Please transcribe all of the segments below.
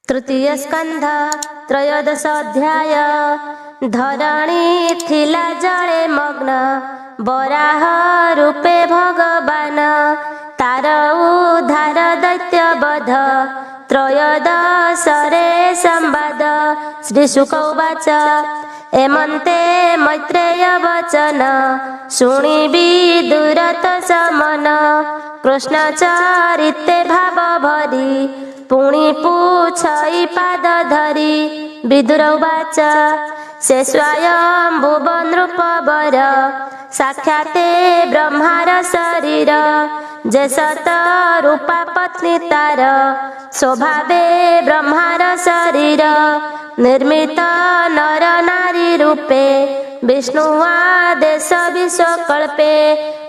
तृतीय स्कंध त्रयोदश अध्याय। धरणी थिला जले मग्न बराह रूपे भगवान तार उद्धार दैत्य बध त्रयोदशरे संवाद। श्री शुक उवाच एमन्ते मैत्रेय वचन शुणिबि दुरत समन कृष्ण चरिते भाव भरी पुणी पूछई पाद धरी। विदुर उवाच से स्वयं भुव नृपवर साक्षाते ब्रह्मार शरीर जे सत रूपा पत्नी तार स्वभावे ब्रह्मार शरीर निर्मित नर नारी रूपे विष्णुआदेश विश्वकल्पे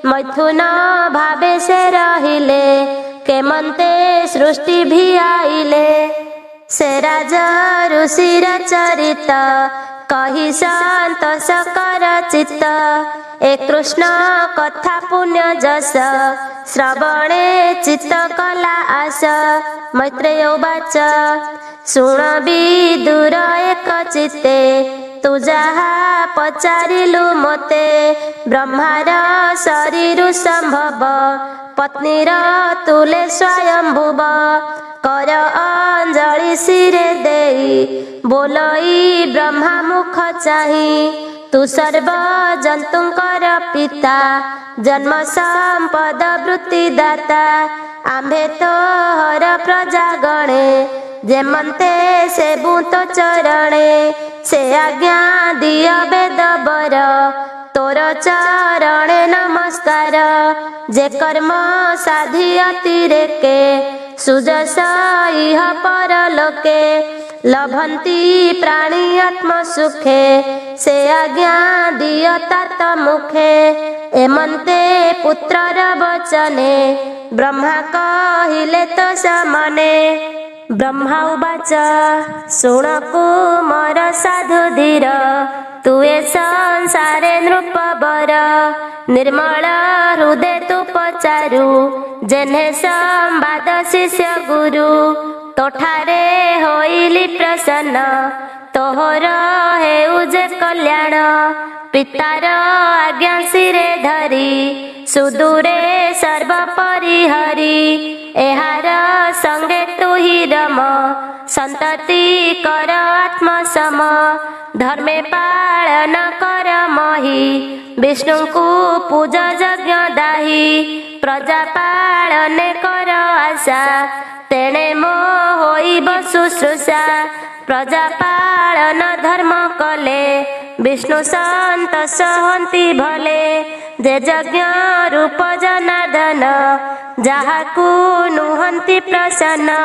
मैथुन भावे से रहिले केमंते सृष्टि भी आइले। से राजा ऋषिर चरित कही संतोष कर चित्त ए कृष्ण कथा पुण्य जस श्रवणे चित्त कला आस। मैत्रेय उवाच शुण विदुर एक चित्ते तू जहा पचारिलु मते ब्रह्मार शरीर संभव पत्नीर तुले स्वयंभुव कर अंजलि सिरे देई बोलई ब्रह्मा मुख चाही तू सर्व जंतुंकर पिता जन्म संपद वृत्ति दाता आम्भे तो हर प्रजा गणे जेमंते से बूत चरणे से आज्ञा दिय वेद बर तोर चरणे नमस्कार जे कर्म साधी अतिरेके सुजस इह परलोके लभन्ति प्राणी आत्म सुखे से आज्ञा दिय तात मुखे एमन्ते पुत्रर वचने ब्रह्मा कहिले तो समने। ब्रह्मा उवाच शुण कुमार साधु धीर तू ए संसारे नृपवर निर्मल हृदय तू पचारु जेने संवाद शिष्य गुरु तोठारे होइली प्रसन्न तोहर हेउ जे कल्याण पितार आज्ञा सिरे धरी सुदूरे सर्व परिहरी एहार संगे तू ही रम संतति कर आत्म सम धर्मे पालन कर मही विष्णु को पूज यज्ञ दाही प्रजा पालने कर आशा तेणे मो होइब शुश्रूषा प्रजा पालन धर्म कले विष्णु संतोष हन्ति भले जे यज्ञ रूप जनार्दन जाहाकू नुहन्ति प्रसन्न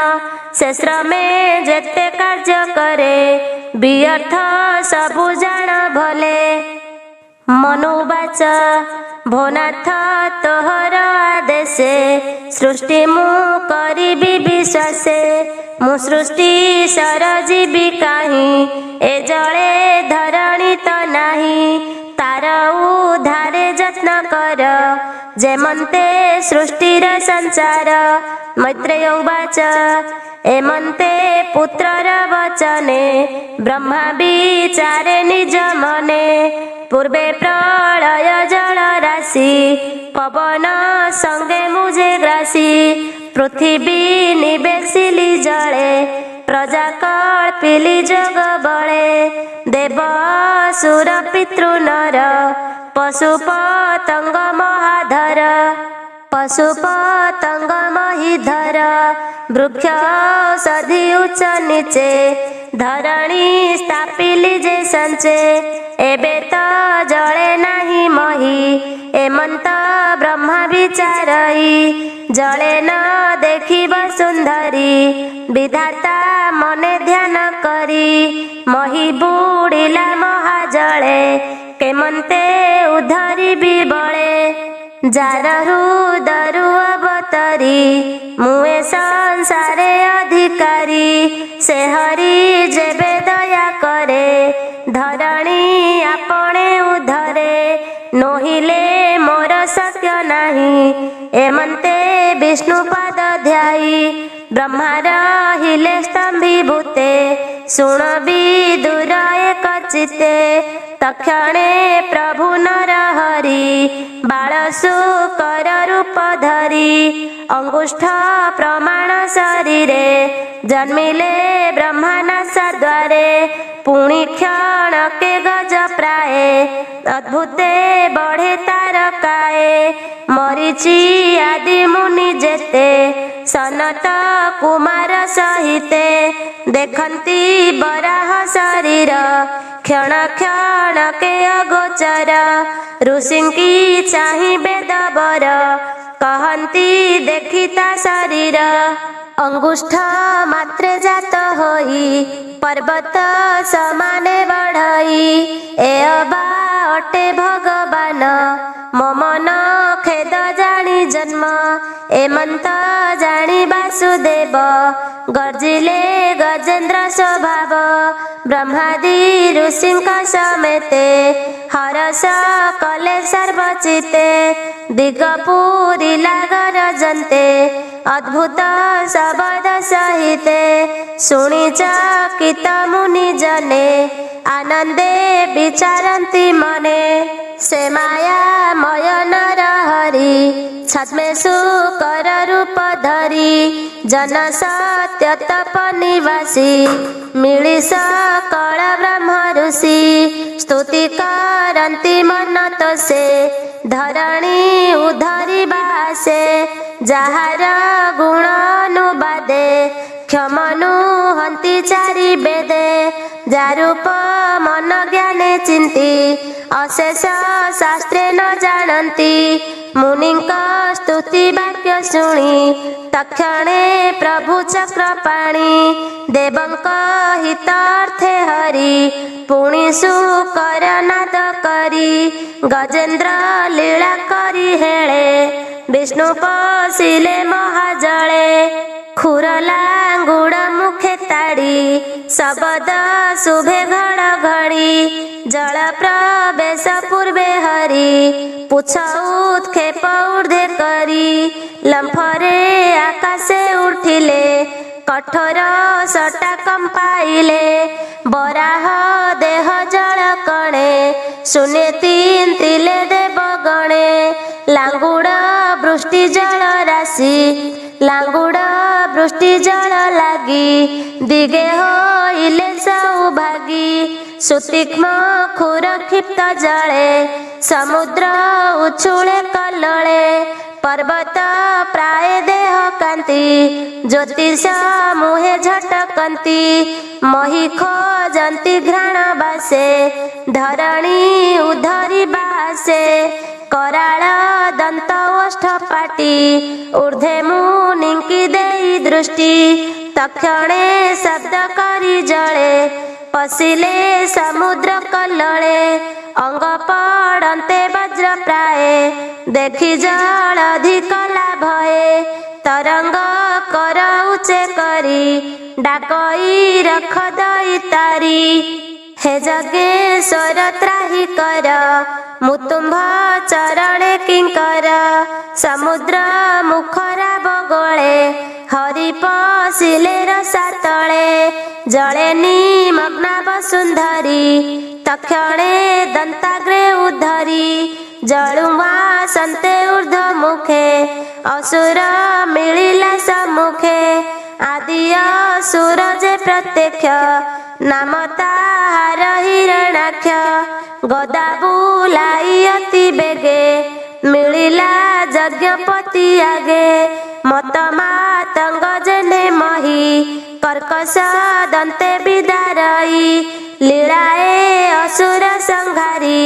से श्रमे जेते कार्य करे व्यर्थ सबु जान भले। मनु उवाच भोनाथ तोहर आदेशे सृष्टि मु करिबि विश्वासे मु सृष्टि सरजीवी काहीं ए जळे धरणी तो नाही तार उद्धारे यत्न कर जेमन्ते सृष्टिर संचार। मैत्रेय उवाच एमन्ते पुत्रर वचने ब्रह्मा विचारे निज मने पूर्वे प्रलय जल राशि पवन संगे मुझे ग्रासी पृथ्वी निवेशिली जले प्रजा कल्पिली जग बळे देव सुर पितृ नर पशु पतंग महाधर पशु पतंग महिधर वृक्ष सधि उच्च नीचे धरणी स्थापिली जे संचे एबे तो जळे नाही मही एमंत ब्रह्मा विचारई जळे न देखिब सुंदरी विधाता मने ध्यान करी मही बुड़िला महाजळे केमंते उद्धरी बिबळे जार हृदयरु अवतरी मुए संसारे अधिकारी से हरि जेबे दया करे धरणी आपणे उद्धरे नोहिले मोर सत्य नाही एमन्ते विष्णु पाद ध्यायी ब्रह्मा रहिले स्तंभीभूते शुण विदुर एक चित्ते तक्षणे प्रभु नर हरि बालशूकर रूप धरी अंगुष्ठ प्रमाण शरीरे जन्मिले ब्रह्मानाश द्वारे पुणी क्षण के गज प्राय अद्भुते बढ़े तारकाए मरीचि आदि मुनि जेते सनत कुमार सहिते देखंती बराह शरीर क्षण क्षण के अगोचर ऋषिंकी चाहि वेदवर कहंती देखिता शरीर अंगुष्ठ मात्रे जात होई पर्वत समाने बढ़ई ए अबा अटे भगवान ममन खेद जानी जन्म एमंत जानी वासुदेव गर्जिले गजेन्द्र स्वभाव ब्रह्मादि ऋषिंक समेते हरस कले सर्वचिते दिगपुरी लागर जंते अद्भुत शब्द सहिते शुणी चकित मुनि जने आनंदे विचारन्ति मने से माया मय नर हरि छद्मेषु कर रूप धरी जन सत्य तप निवासी मिली सकल ब्रह्म ऋषि स्तुति करन्ति मन तसे धरणी उधरी बासे जाहार गुण अनुवादे क्षमनु हंति चारि वेदे जारूप मन ज्ञाने चिंती अशेष शास्त्रे न जानती मुनिंक स्तुति वाक्य शुणी तक्षणे प्रभु चक्रपाणि देवंक हितार्थे हरि पुणीषु कर नाद करी गजेन्द्र लीला करी हेळे विष्णु पशिले महाजळे खुर लांगुड़ मुखे ताड़ी शबद शुभे घड़ घड़ी जल प्रवेश पूर्वे हरि पुछ उत्क्षेप ऊर्ध्वे करी लंफरे आकाशे उठिले कठोर सटा कंपाइले बराह देह जल कणे शून्य तीन तिले देव गणे लांगुड़ वृष्टि जल राशि लांगुड़ वृष्टि जल लागी दिगे होइले सौभागी सुतीक्ष्म खुर क्षिप्त जले समुद्र उछुले कल्लोळे पर्वत प्राय देह कांति ज्योतिष मुहे झटकंती मही खोजंती घ्राण बासे धरणी उधरी बासे कराळ दंत ओष्ठ पाटी ऊर्ध्वे मुनिंकी देई दृष्टि तक्षणे शब्द करी जळे पशिले समुद्र कल्लोळे अंग पड़न्ते वज्र प्राय देखि जल अधिक लाभये तरंग कर उचे करी डाकई रख दई तारी हे जगेश्वर त्राहि कर मुतुंभ चरणे किंकर समुद्र मुखरा बगळे हरि पशिले रसातळे जळे निमग्ना वसुंधरी तक्षणे दंताग्रे उद्धरी जळुवा संते ऊर्ध्व मुखे असुर मिलिला सम्मुखे आदि असुर जे प्रत्यक्ष नाम ताहार हिरणाक्ष गदा बुलाई अति बेगे मिलिला यज्ञपति आगे मत मातंग जने मही कर्कश दंते विदारई लीलाए असुर संहारी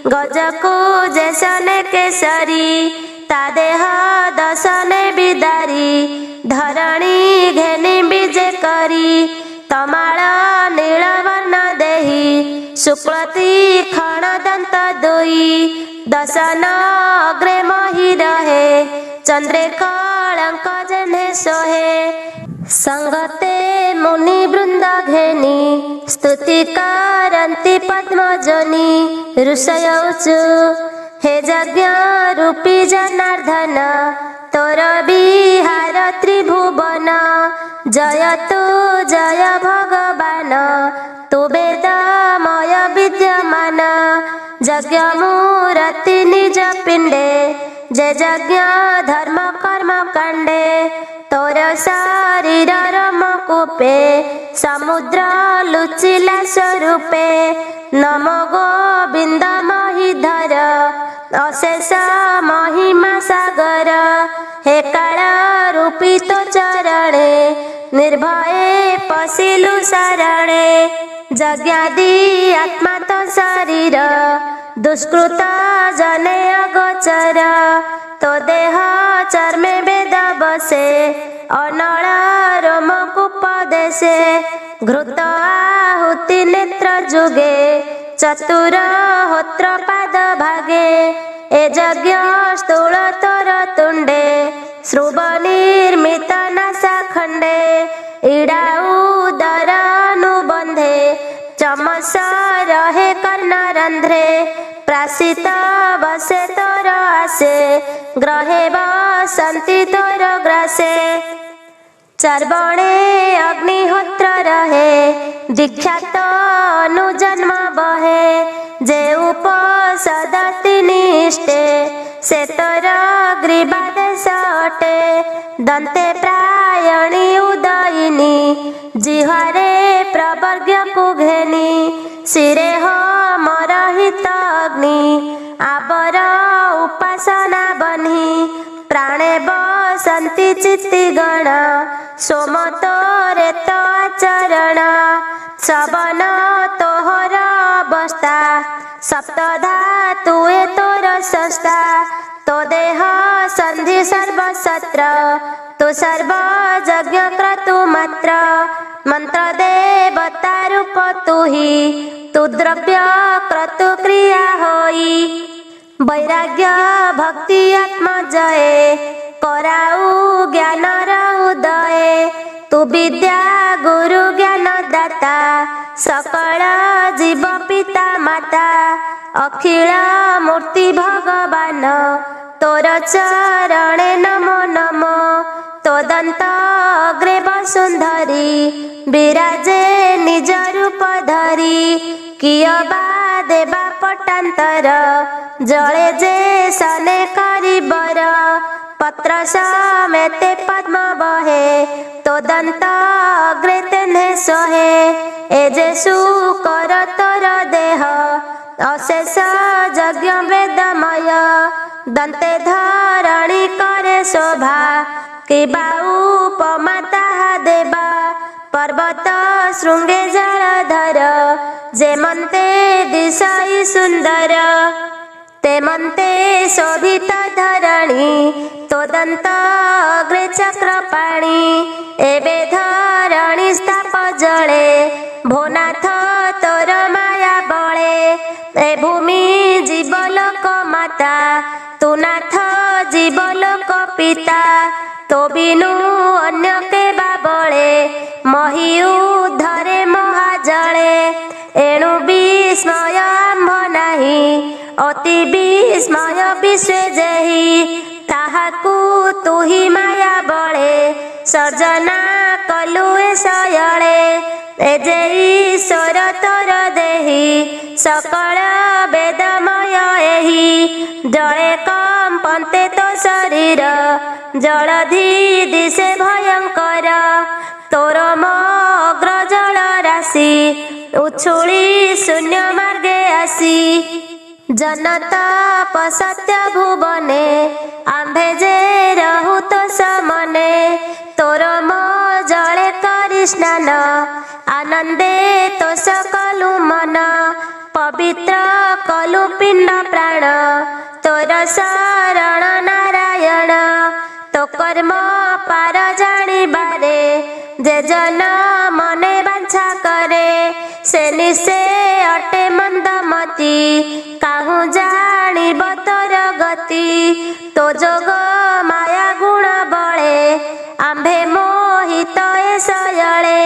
गजको जैसने केसरी ता देह दशने विदारी धरणी घेनी विजे करी तमाल नीलवर्ण देही शुक्लती खण दंत दुई दशन अग्रे मही रहे चंद्रे कलंक जने सोहे संगते मुनि वृंद घेनी स्तुति करन्ति पद्मजनी ऋषय उचु हे यज्ञ रूपी जनार्दन तोर विहार त्रिभुवन जयतु जय भगवान तु वेदमय विद्यमान यज्ञ मूर्ति निज पिंडे जे यज्ञ धर्म कर्म कांडे तोर शरीर रमकूपे समुद्र लुचिला स्वरूपे नमो गोविंद महीधर अशेष महिमा सागर हे काल रूपी तो चरणे निर्भये पशिलु शरणे यज्ञादि आत्मा तो शरीर दुष्कृत जने अगोचर तो देह चर्मे वेद बसे अनल रोमकूपदेशे घृत आहुति नेत्र जुगे चतुर होत्र पाद भागे ए यज्ञ स्थूल तोर तुंडे श्रुव निर्मित नासा खंडे इड़ा उदर अनुबंधे चमस रहे कर्ण रंध्रे प्रासित बसे तोर आसे ग्रहे बसंती तोर ग्रासे चारबणे अग्निहोत्र रहे दीक्षात अनुजन्म बहे जे उपसदति निष्ठे से तोर ग्रीवादेश अटे दंते प्रायणी उदयिनी जिह्वारे प्रवर्ग्य कुघेनी शिरे मरहित अग्नि आबर उपासना बन्ही प्राणे बसंती चित्ति गण सोम तोरे तो आचरण सवन तोहर अवस्था सप्त धातुए तोर संस्था तो देह संधि सर्वशस्त्र तु सर्व यज्ञ क्रतु मात्र मंत्र देवता रूप तुही तु द्रव्य क्रतु क्रिया होई वैराग्य भक्ति आत्मजये कराऊ ज्ञान उदये तु विद्या गुरु ज्ञान दाता सकल जीव पिता माता अखिल मूर्ति भगवान तोर चरणे नमो नमो तोदंत अग्रे वसुंधरी विराजे निज रूप धरी किय बा देवा पटांतर जले जे सने करिबर पत्र समेते पद्म बहे तोदंत अग्रे तेन्हे सोहे ए जे सुकर तोर देह अशेष यज्ञ वेदमय दंते धरणी करे शोभा किबा उपमा ताहा देवा पर्वत शृंगे जलधर जेमन्ते दिशई सुंदर तेमन्ते शोभित धरणी तोदंत अग्रे चक्रपाणी एबे धरणी स्थाप जळे भोनाथ तोर माया बळे ए भूमि जीवलोक माता तु नाथ जीवलोक पिता तो बिनु अन्य के बाबळे मही उद्धरे महाजळे एणु विस्मय आम्भ नाही अति विस्मय विश्वे जेहि ताहाकु तुही माया बळे सर्जना कलु ए सयळे ए जे ईश्वर तोर देहि सकल वेदमय एहि जळे कंपन्ते तो शरीर जलधि दिशे भयंकर तोर मग्र जल राशि उछुली शून्य मार्गे आसी जनत पसत्य भुवने आम्भे जे रहु तो समने तोर मो जले करि स्नान आनंदे तो सकलु मन पवित्र कलु पिंड प्राण तोर शरण नारायण तो कर्म पार जानिबारे जे जन मने बांछा करे से निसे अटे मंदमती काहू जानिब तोर गति तो जोग माया गुण बळे आम्भे मोहित ए सयळे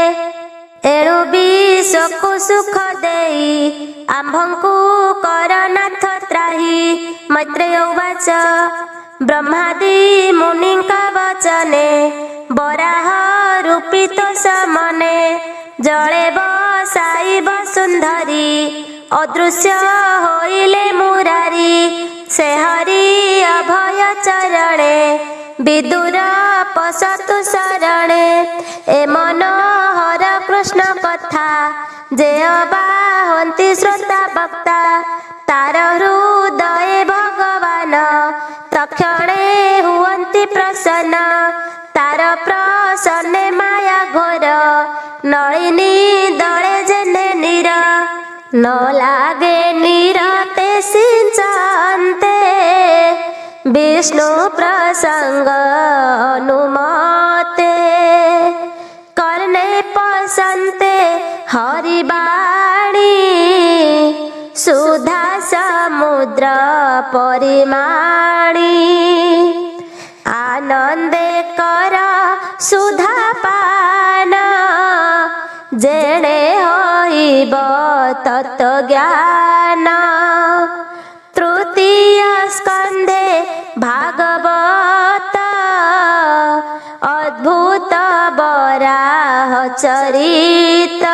एणु विश्वकु सुख देई आम्भंकु करनाथ त्राही मैत्रेय उवाच ब्रह्मादि मुनिका वचने बराह रूपित समने जले बसाइब सुंदरी अदृश्य होइले मुरारी से हरि अभय चरणे विदुर पशतु शरणे ए मनोहर कृष्ण कथा जे बाहंती श्रोता वक्ता तार हृदय भगवान तक्षणे हुअन्ति प्रसन्न तार प्रसन्ने माया घोर नलिनी दळे जेने नीर न लागे नीरते सिंचन्ते विष्णु प्रसंग अनुमते कर्णे पसन्ते हरिवाणी सुधा समुद्र परिमाणी आनंदे कर सुधा पान जेणे होइब तत्त्वज्ञान तृतीय स्कंधे भागवत अद्भुत बराह चरित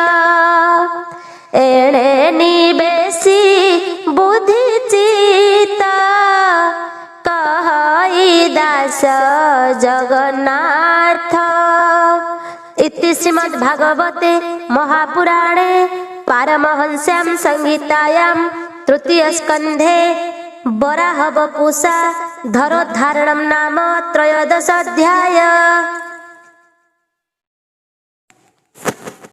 एणे निवेशी बुद्धि चित कहई दास जगन्नाथ। इति श्रीमद् भागवते महापुराणे पारमहंस्यां संहितायां तृतीय स्कंधे वराह वपुषा धरोद्धारणं नाम त्रयोदश अध्याय।